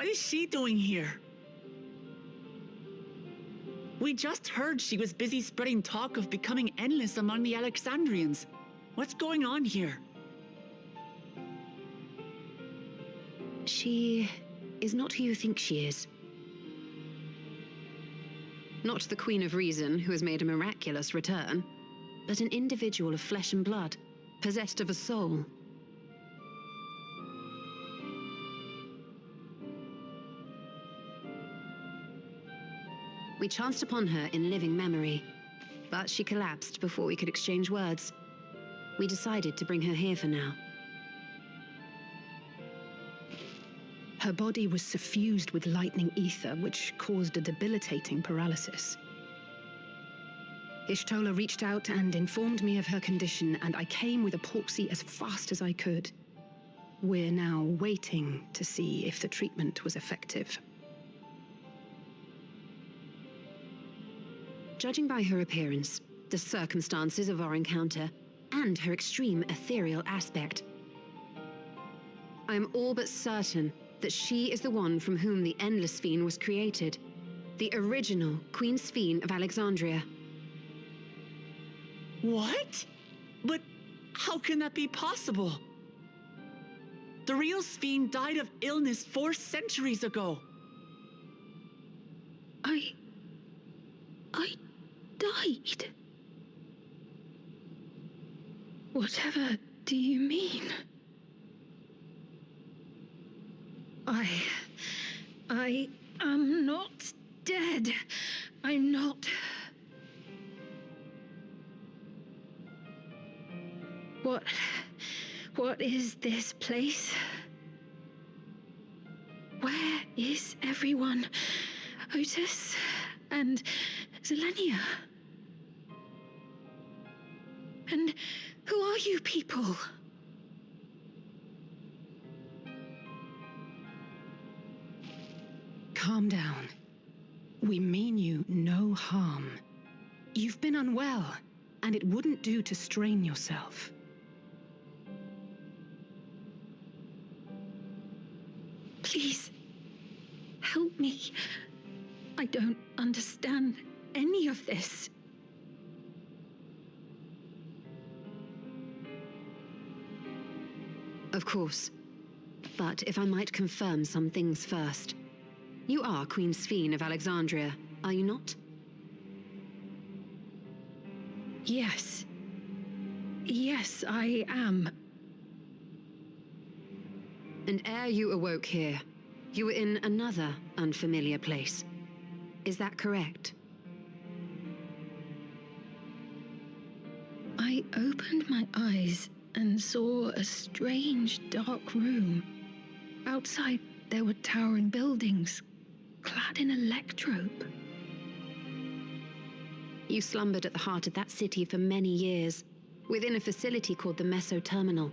What is she doing here? We just heard she was busy spreading talk of becoming endless among the Alexandrians. What's going on here? She is not who you think she is. Not the Queen of Reason who has made a miraculous return, but an individual of flesh and blood, possessed of a soul. We chanced upon her in living memory, but she collapsed before we could exchange words. We decided to bring her here for now. Her body was suffused with lightning ether, which caused a debilitating paralysis. Ishtola reached out and informed me of her condition, and I came with a Porksy as fast as I could. We're now waiting to see if the treatment was effective. Judging by her appearance, the circumstances of our encounter, and her extreme ethereal aspect, I am all but certain that she is the one from whom the Endless Sphene was created, the original Queen Sphene of Alexandria. What? But how can that be possible? The real Sphene died of illness 4 centuries ago. I died? Whatever do you mean? I am not dead. I'm not. What is this place? Where is everyone? Otis and Zelenia? And who are you people? Calm down. We mean you no harm. You've been unwell, and it wouldn't do to strain yourself. Please, help me. I don't understand any of this. Of course. But if I might confirm some things first. You are Queen Sphene of Alexandria, are you not? Yes. Yes, I am. And ere you awoke here, you were in another unfamiliar place. Is that correct? I opened my eyes and saw a strange, dark room. Outside, there were towering buildings, clad in electrope. You slumbered at the heart of that city for many years, within a facility called the Meso Terminal.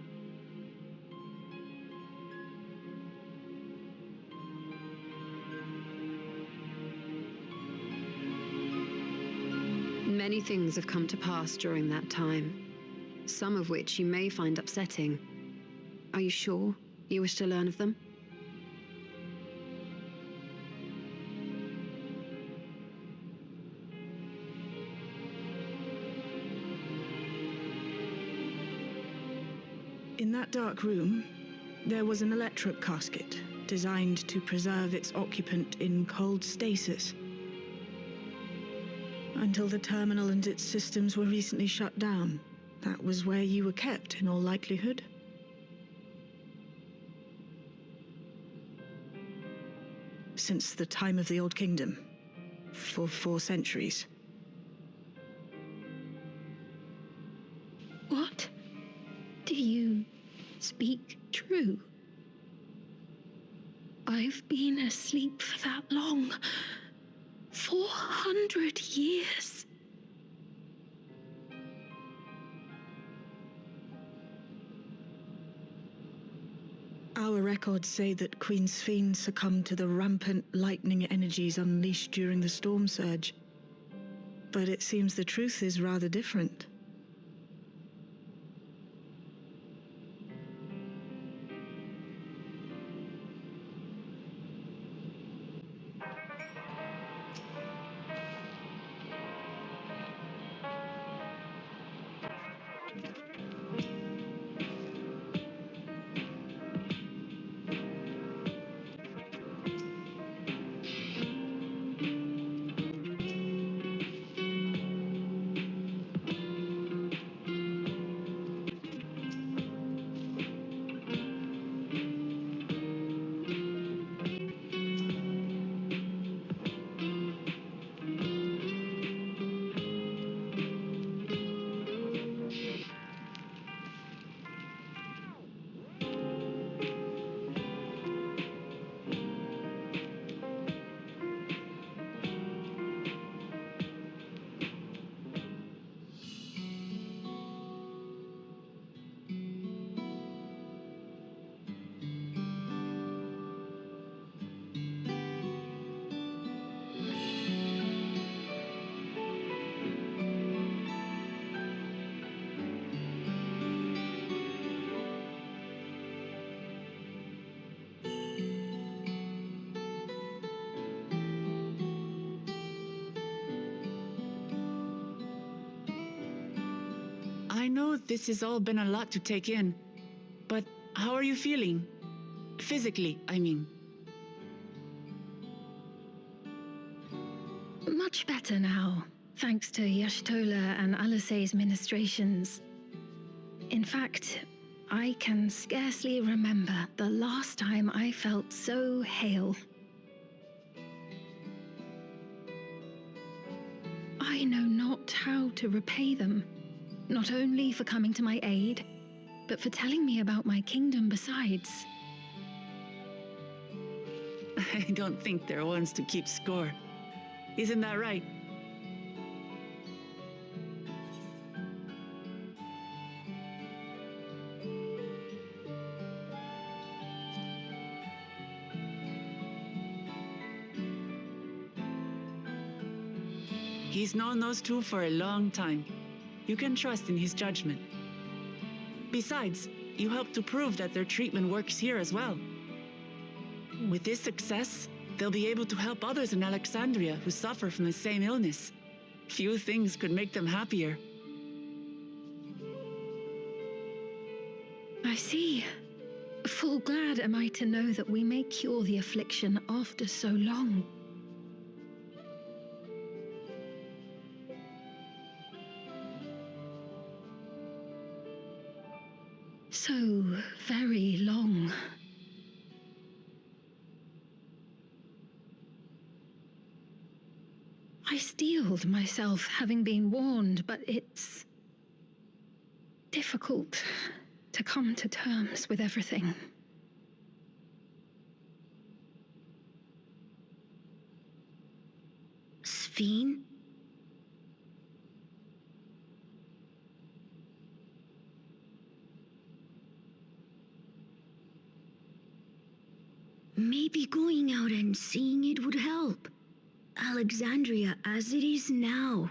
Many things have come to pass during that time, some of which you may find upsetting. Are you sure you wish to learn of them? In that dark room, there was an electric casket designed to preserve its occupant in cold stasis. Until the terminal and its systems were recently shut down, that was where you were kept, in all likelihood. Since the time of the Old Kingdom, for 4 centuries. What? Do you speak true? I've been asleep for that long. 400 years. Our records say that Queen Sphene succumbed to the rampant lightning energies unleashed during the storm surge. But it seems the truth is rather different. I know this has all been a lot to take in, but how are you feeling? Physically, I mean. Much better now, thanks to Yashtola and Alisei's ministrations. In fact, I can scarcely remember the last time I felt so hale. I know not how to repay them, not only for coming to my aid, but for telling me about my kingdom besides. I don't think they're ones to keep score. Isn't that right? He's known those two for a long time. You can trust in his judgment. Besides, you helped to prove that their treatment works here as well. With this success, they'll be able to help others in Alexandria who suffer from the same illness. Few things could make them happier. I see. Full glad am I to know that we may cure the affliction after so long. So very long. I steeled myself, having been warned, but it's difficult to come to terms with everything. Sphene? Maybe going out and seeing it would help. Alexandria as it is now.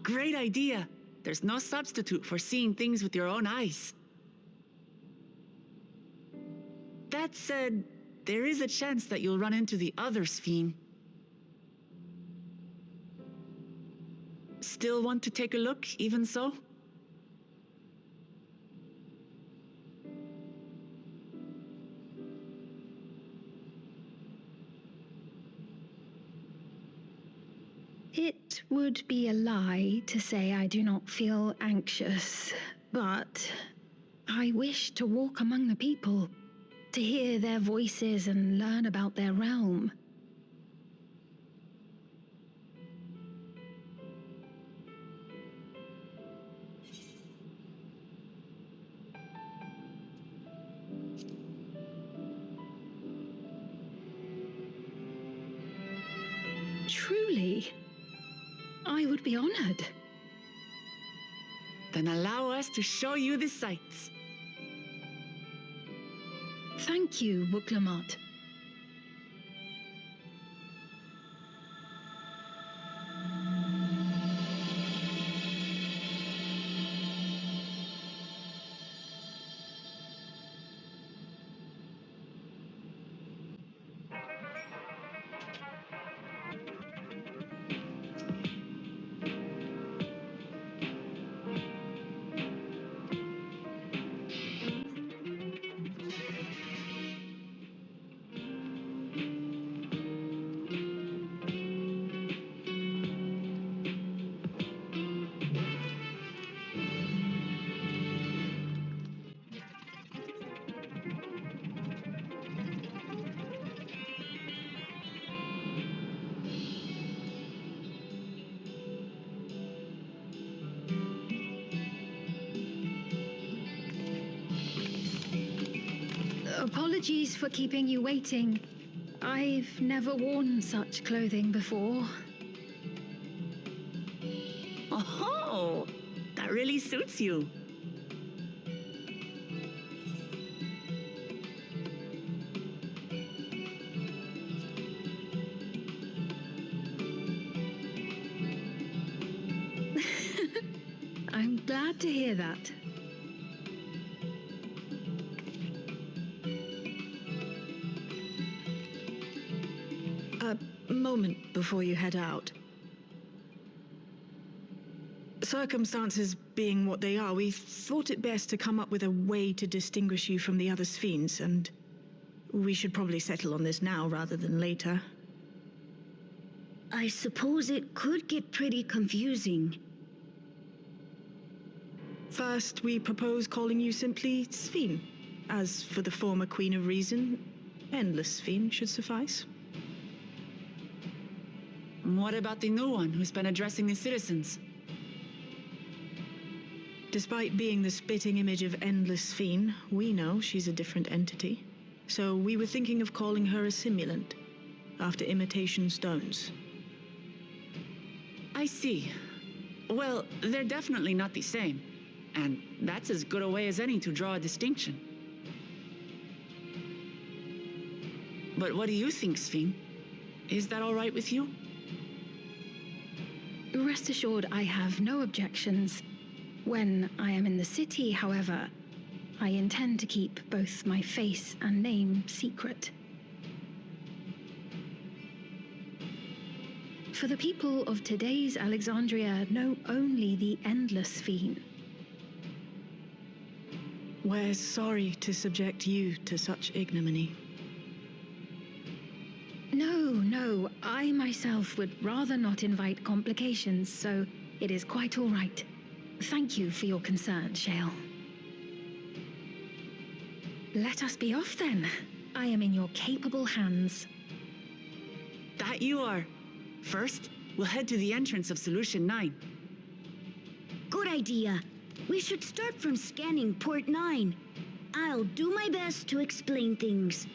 Great idea! There's no substitute for seeing things with your own eyes. That said, there is a chance that you'll run into the other Sphene. Still want to take a look, even so? It would be a lie to say I do not feel anxious, but I wish to walk among the people, to hear their voices and learn about their realm. Truly, I would be honored. Then allow us to show you the sights. Thank you, Wuklamat. Apologies for keeping you waiting. I've never worn such clothing before. Oh, that really suits you. I'm glad to hear that. A moment before you head out. Circumstances being what they are, we thought it best to come up with a way to distinguish you from the other Sphenes, and we should probably settle on this now rather than later. I suppose it could get pretty confusing. First, we propose calling you simply Sphene. As for the former Queen of Reason, Endless Sphene should suffice. What about the new one who's been addressing the citizens? Despite being the spitting image of Endless Sphene, we know she's a different entity. So we were thinking of calling her a simulant, after imitation stones. I see. Well, they're definitely not the same. And that's as good a way as any to draw a distinction. But what do you think, Sphene? Is that all right with you? Rest assured, I have no objections. When I am in the city, however, I intend to keep both my face and name secret. For the people of today's Alexandria know only the Endless Sphene. We're sorry to subject you to such ignominy. No, I myself would rather not invite complications, so it is quite all right. Thank you for your concern, Shale. Let us be off then. I am in your capable hands. That you are. First, we'll head to the entrance of Solution 9. Good idea. We should start from scanning Port 9. I'll do my best to explain things.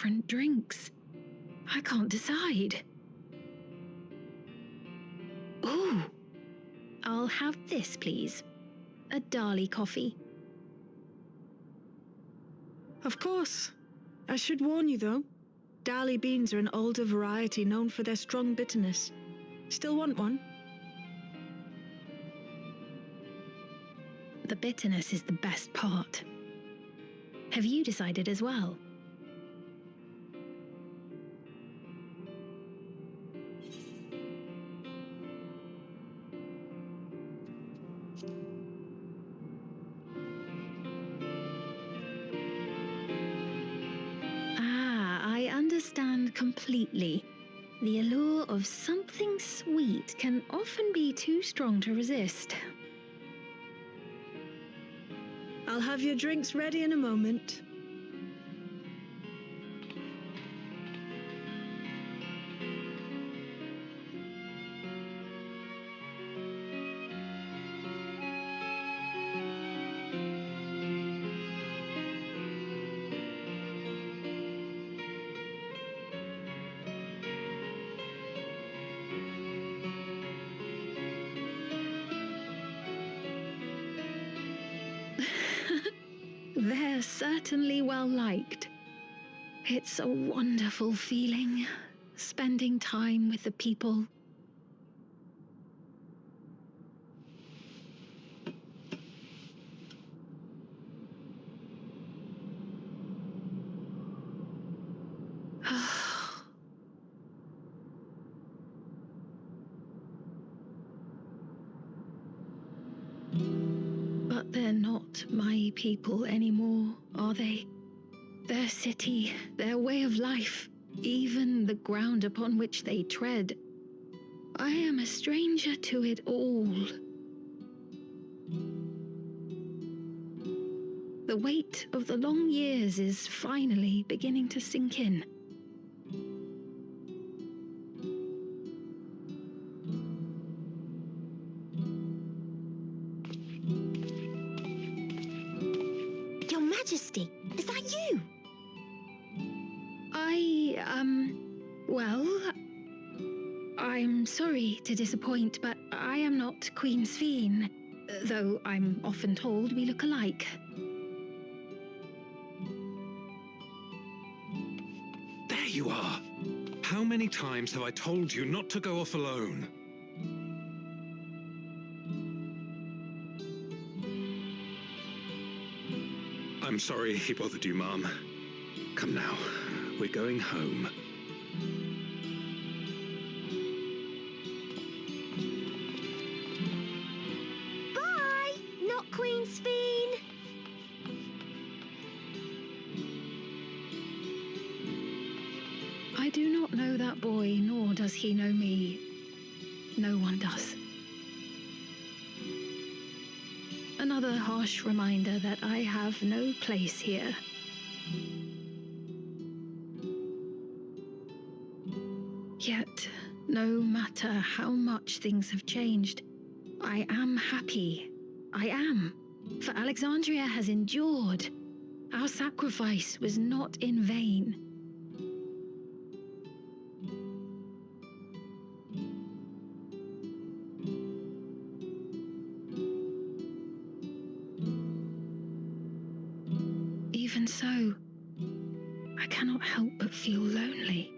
different drinks. I can't decide. Ooh, I'll have this, please. A Dali coffee. Of course. I should warn you, though. Dali beans are an older variety known for their strong bitterness. Still want one? The bitterness is the best part. Have you decided as well? I understand completely. The allure of something sweet can often be too strong to resist. I'll have your drinks ready in a moment. They're certainly well liked. It's a wonderful feeling, spending time with the people. But they're not my people anymore, are they? Their city, their way of life, even the ground upon which they tread. I am a stranger to it all. The weight of the long years is finally beginning to sink in. Your Majesty, is that you? Well, I'm sorry to disappoint, but I am not Queen Sphene, though I'm often told we look alike. There you are! How many times have I told you not to go off alone? I'm sorry he bothered you, Mom. Come now, we're going home. Bye, not Queen Sphene. I do not know that boy, nor does he know me. No one does. Another harsh reminder that I have no place here. Yet, no matter how much things have changed, I am happy. I am. For Alexandria has endured. Our sacrifice was not in vain. Even so, I cannot help but feel lonely.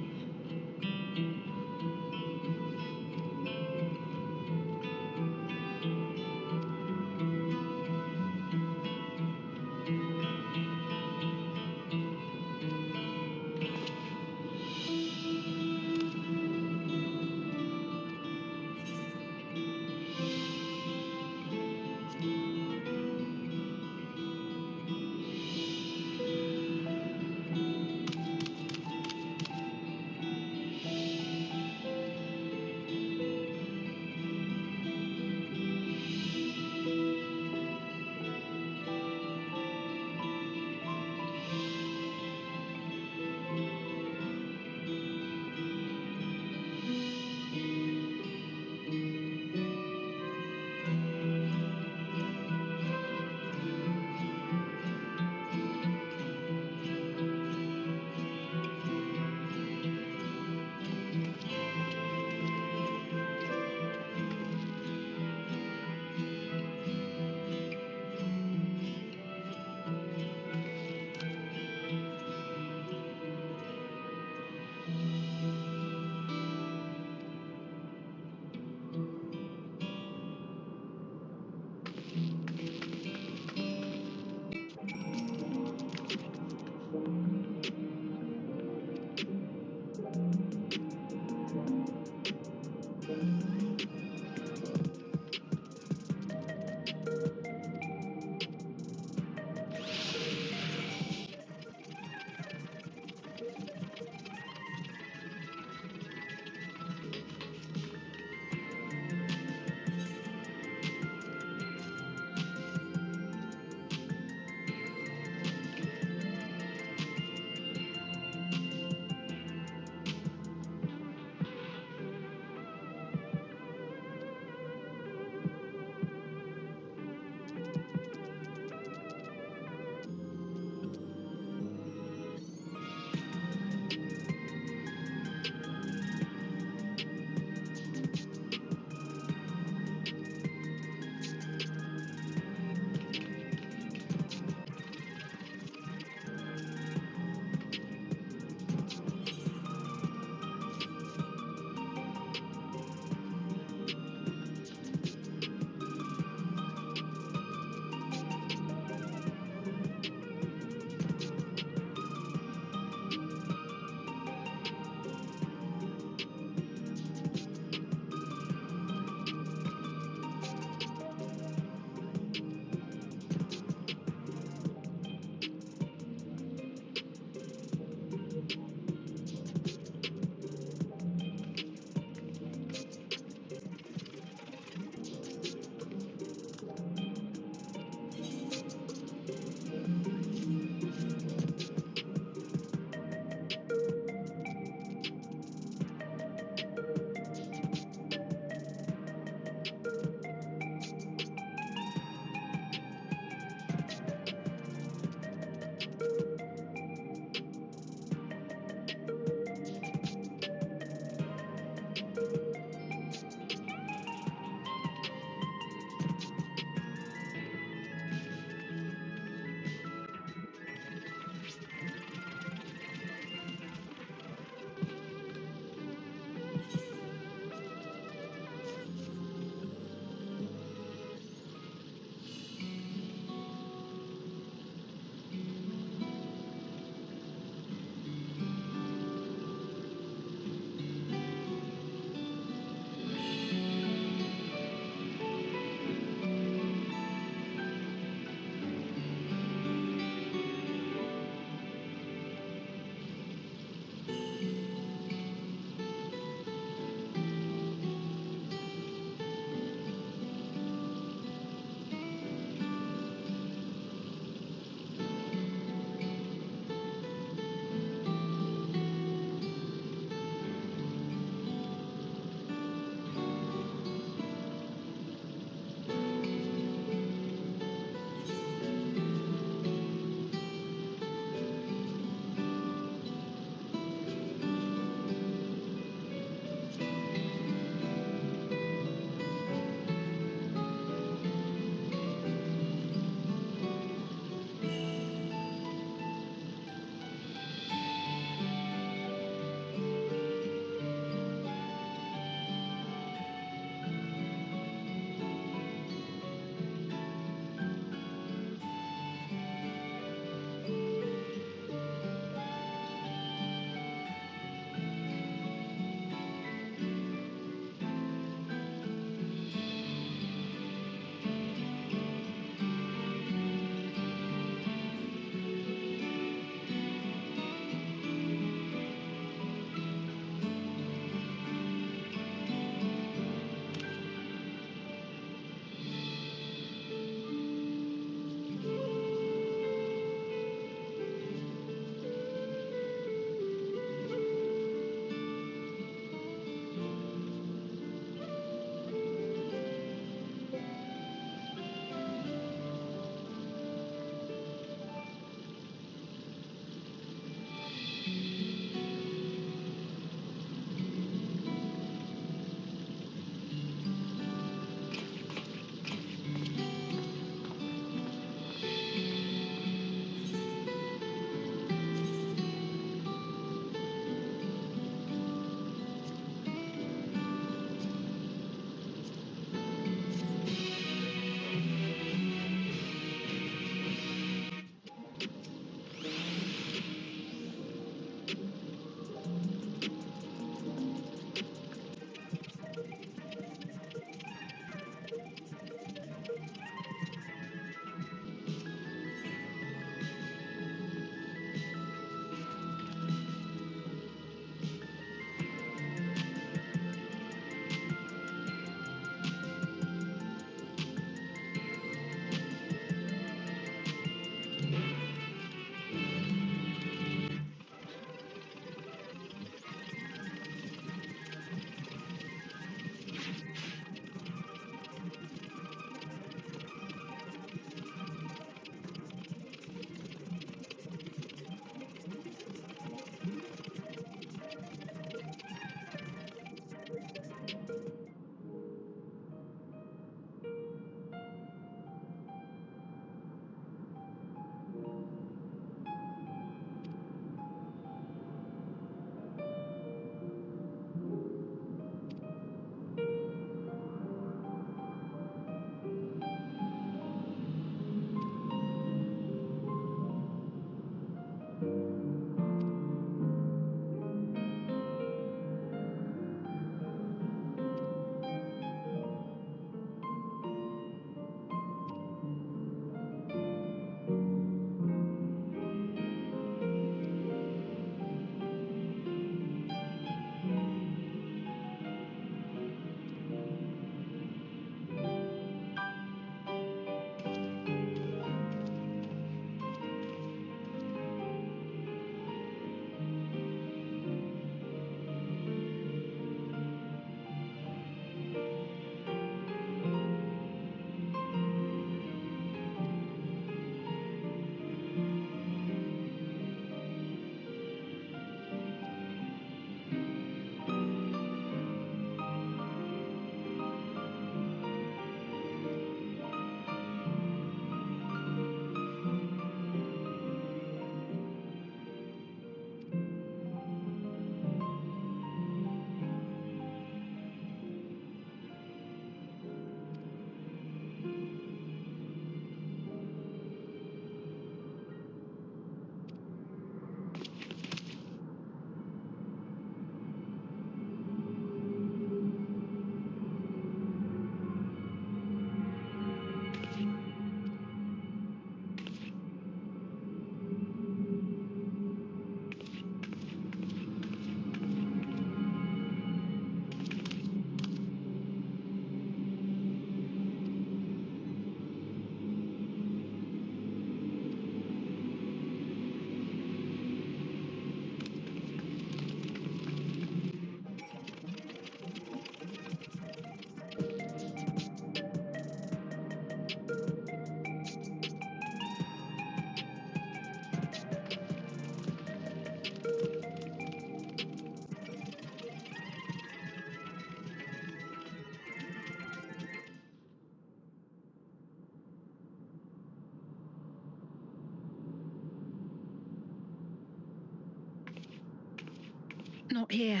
Not here.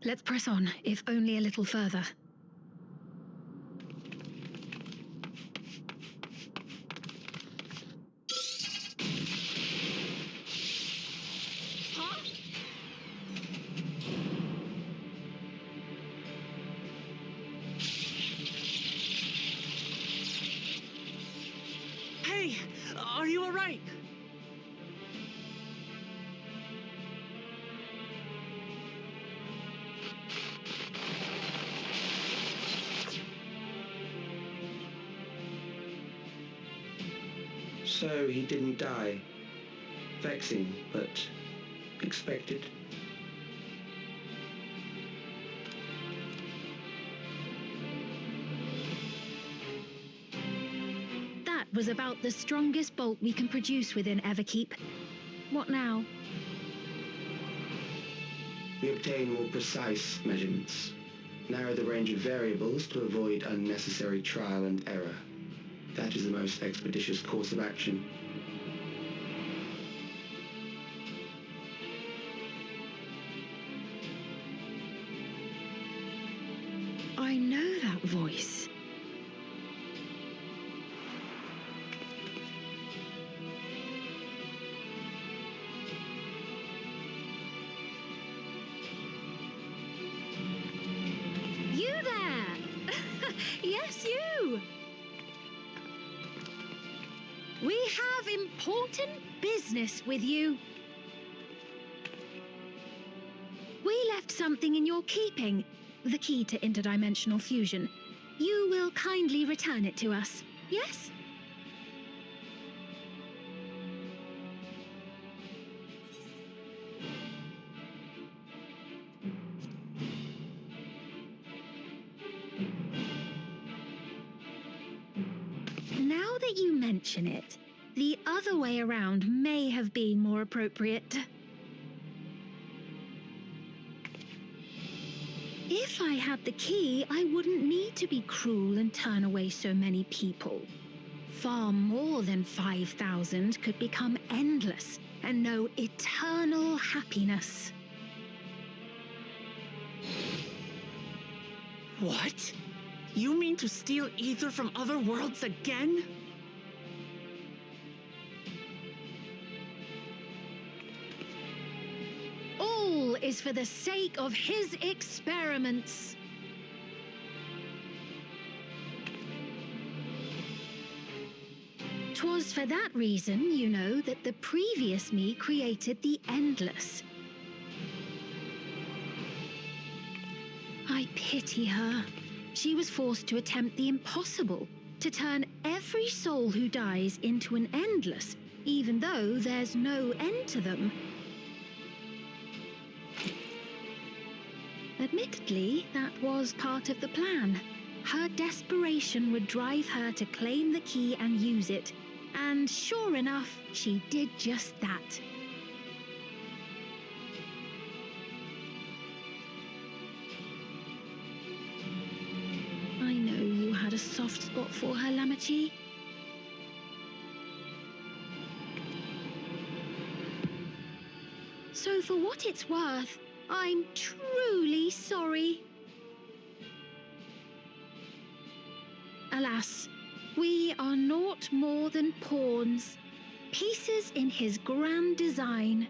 Let's press on, if only a little further. Huh? Hey, are you all right? So he didn't die. Vexing, but expected. That was about the strongest bolt we can produce within Everkeep. What now? We obtain more precise measurements. Narrow the range of variables to avoid unnecessary trial and error. That is the most expeditious course of action. I know that voice. Yes, you! We have important business with you. We left something in your keeping, the key to interdimensional fusion. You will kindly return it to us, yes? Now that you mention it, the other way around may have been more appropriate. If I had the key, I wouldn't need to be cruel and turn away so many people. Far more than 5,000 could become endless and know eternal happiness. What? You mean to steal ether from other worlds again? All is for the sake of his experiments. Twas for that reason, you know, that the previous me created the endless. I pity her. She was forced to attempt the impossible, to turn every soul who dies into an endless, even though there's no end to them. Admittedly, that was part of the plan. Her desperation would drive her to claim the key and use it, and sure enough, she did just that. I know you had a soft spot for her, Lamachi. So for what it's worth, I'm truly sorry. Alas, we are naught more than pawns, pieces in his grand design.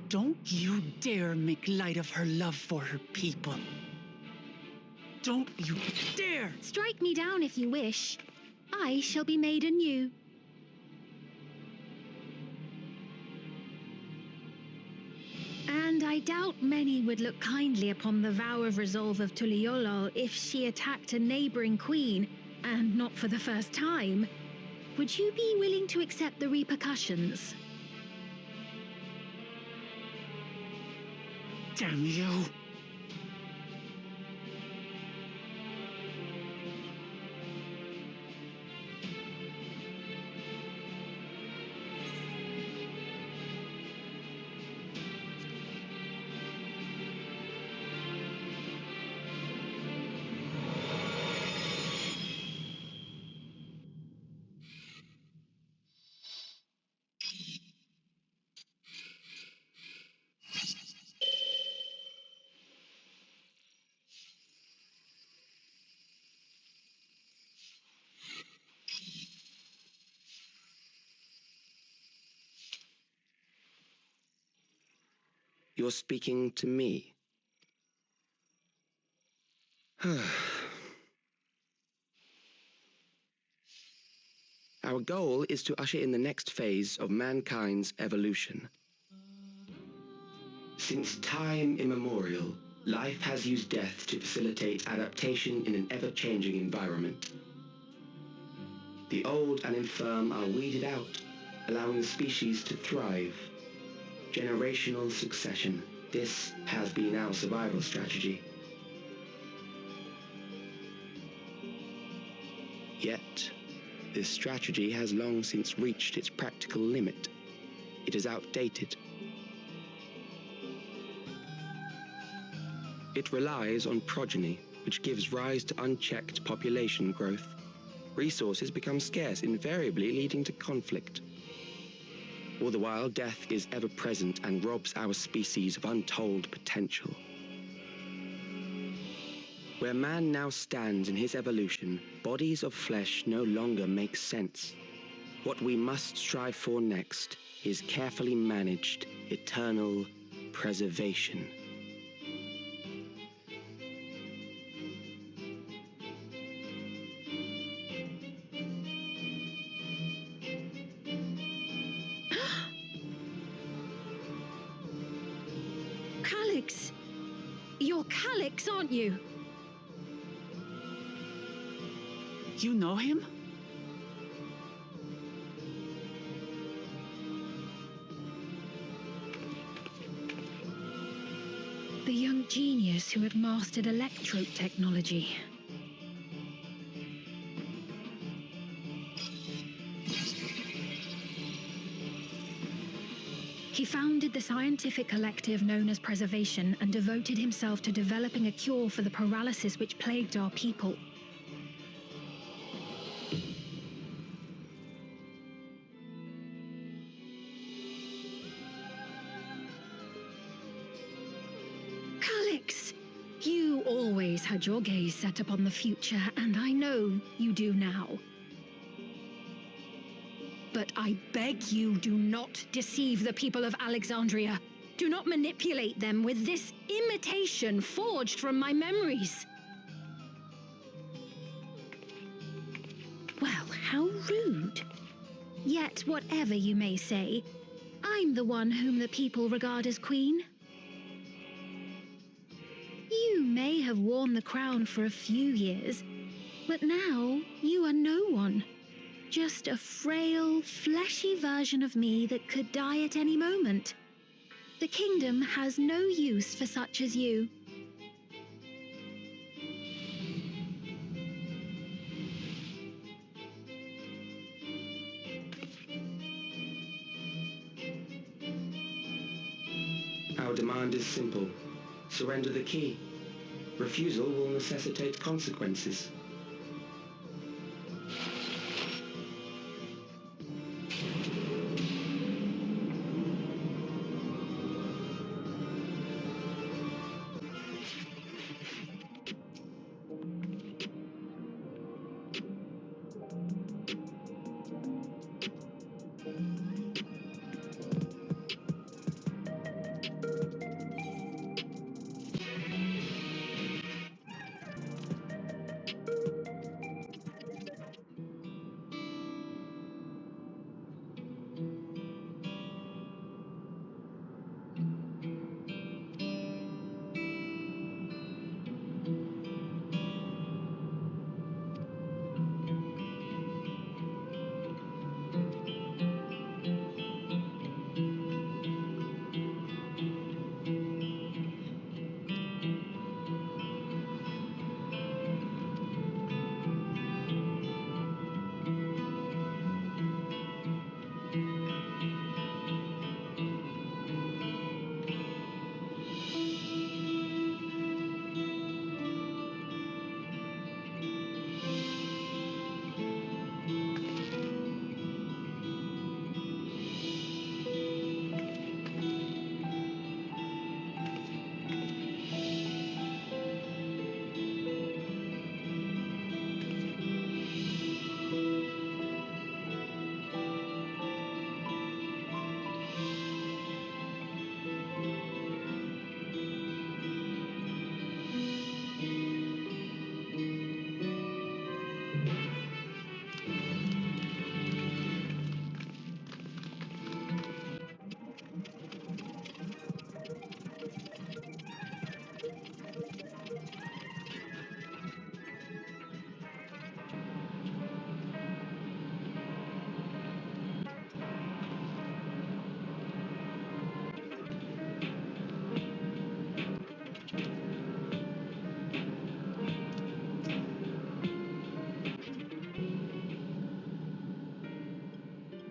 Don't you dare make light of her love for her people. Don't you dare! Strike me down if you wish. I shall be made anew. And I doubt many would look kindly upon the vow of resolve of Tuliolol if she attacked a neighboring queen, and not for the first time. Would you be willing to accept the repercussions? Damn you! You're speaking to me. Our goal is to usher in the next phase of mankind's evolution. Since time immemorial, life has used death to facilitate adaptation in an ever-changing environment. The old and infirm are weeded out, allowing the species to thrive. Generational succession. This has been our survival strategy. Yet, this strategy has long since reached its practical limit. It is outdated. It relies on progeny, which gives rise to unchecked population growth. Resources become scarce, invariably leading to conflict. All the while, death is ever present and robs our species of untold potential. Where man now stands in his evolution, bodies of flesh no longer make sense. What we must strive for next is carefully managed, eternal preservation. Calix! You're Calix, aren't you? You know him? The young genius who had mastered electrope technology. He founded the scientific collective known as Preservation and devoted himself to developing a cure for the paralysis which plagued our people. Calix! You always had your gaze set upon the future, and I know you do now. But I beg you, do not deceive the people of Alexandria. Do not manipulate them with this imitation forged from my memories. Well, how rude. Yet, whatever you may say, I'm the one whom the people regard as queen. You may have worn the crown for a few years, but now you are no one. Just a frail, fleshy version of me that could die at any moment. The kingdom has no use for such as you. Our demand is simple. Surrender the key. Refusal will necessitate consequences.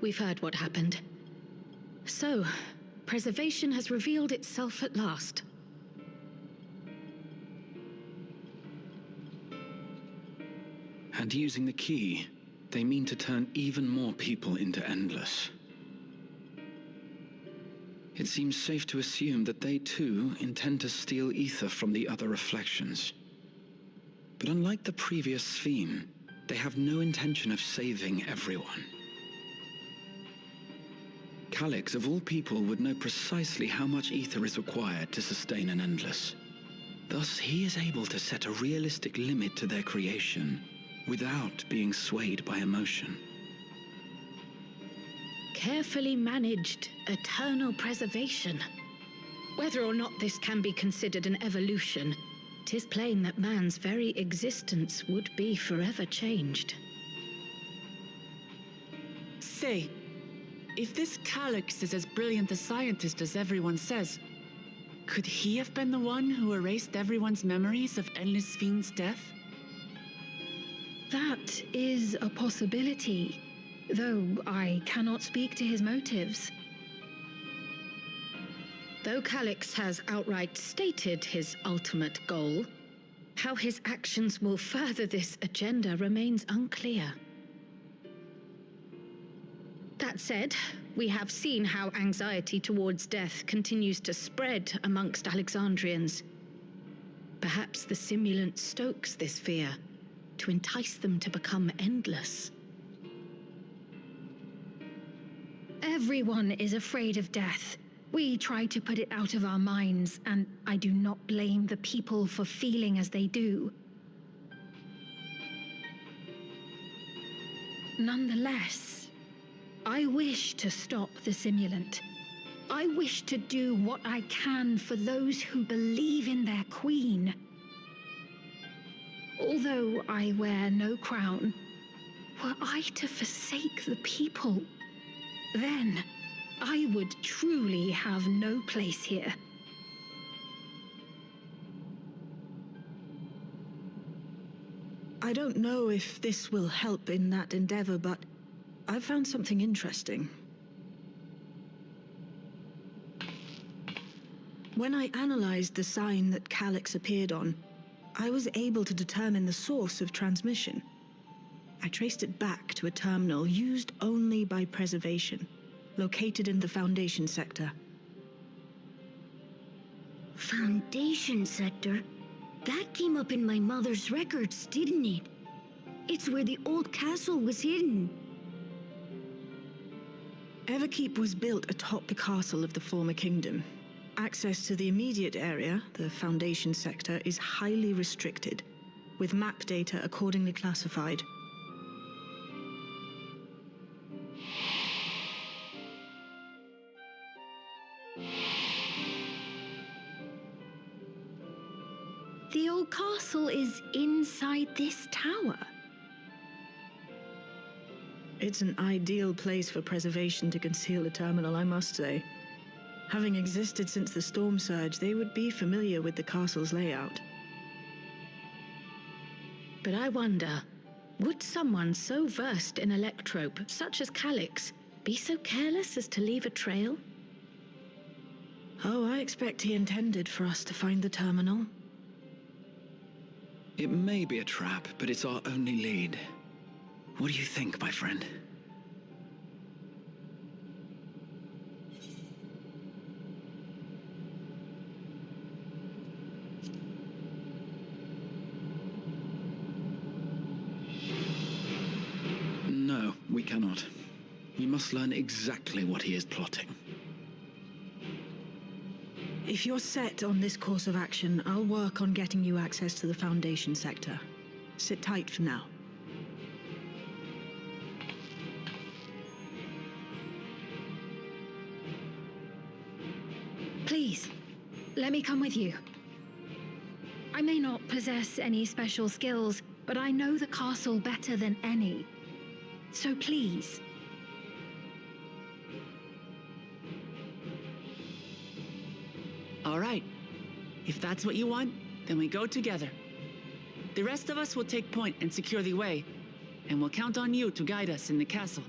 We've heard what happened. So, Preservation has revealed itself at last. And using the key, they mean to turn even more people into Endless. It seems safe to assume that they too intend to steal ether from the other reflections. But unlike the previous Sphere, they have no intention of saving everyone. Calix, of all people, would know precisely how much ether is required to sustain an Endless. Thus, he is able to set a realistic limit to their creation, without being swayed by emotion. Carefully managed eternal preservation. Whether or not this can be considered an evolution, 'tis plain that man's very existence would be forever changed. Say, if this Calyx is as brilliant a scientist as everyone says, could he have been the one who erased everyone's memories of Endless Fiend's death? That is a possibility, though I cannot speak to his motives. Though Calyx has outright stated his ultimate goal, how his actions will further this agenda remains unclear. That said, we have seen how anxiety towards death continues to spread amongst Alexandrians. Perhaps the simulant stokes this fear to entice them to become endless. Everyone is afraid of death. We try to put it out of our minds, and I do not blame the people for feeling as they do. Nonetheless, I wish to stop the simulant. I wish to do what I can for those who believe in their queen. Although I wear no crown, were I to forsake the people, then I would truly have no place here. I don't know if this will help in that endeavor, but I've found something interesting. When I analyzed the sign that Calyx appeared on, I was able to determine the source of transmission. I traced it back to a terminal used only by preservation, located in the Foundation sector. Foundation sector? That came up in my mother's records, didn't it? It's where the old castle was hidden. Everkeep was built atop the castle of the former kingdom. Access to the immediate area, the Foundation sector, is highly restricted, with map data accordingly classified. The old castle is inside this tower. It's an ideal place for preservation to conceal a terminal, I must say. Having existed since the storm surge, they would be familiar with the castle's layout. But I wonder, would someone so versed in electrope, such as Calyx, be so careless as to leave a trail? Oh, I expect he intended for us to find the terminal. It may be a trap, but it's our only lead. What do you think, my friend? No, we cannot. We must learn exactly what he is plotting. If you're set on this course of action, I'll work on getting you access to the Foundation sector. Sit tight for now. Please, let me come with you. I may not possess any special skills, but I know the castle better than any. So please. All right. If that's what you want, then we go together. The rest of us will take point and secure the way, and we'll count on you to guide us in the castle.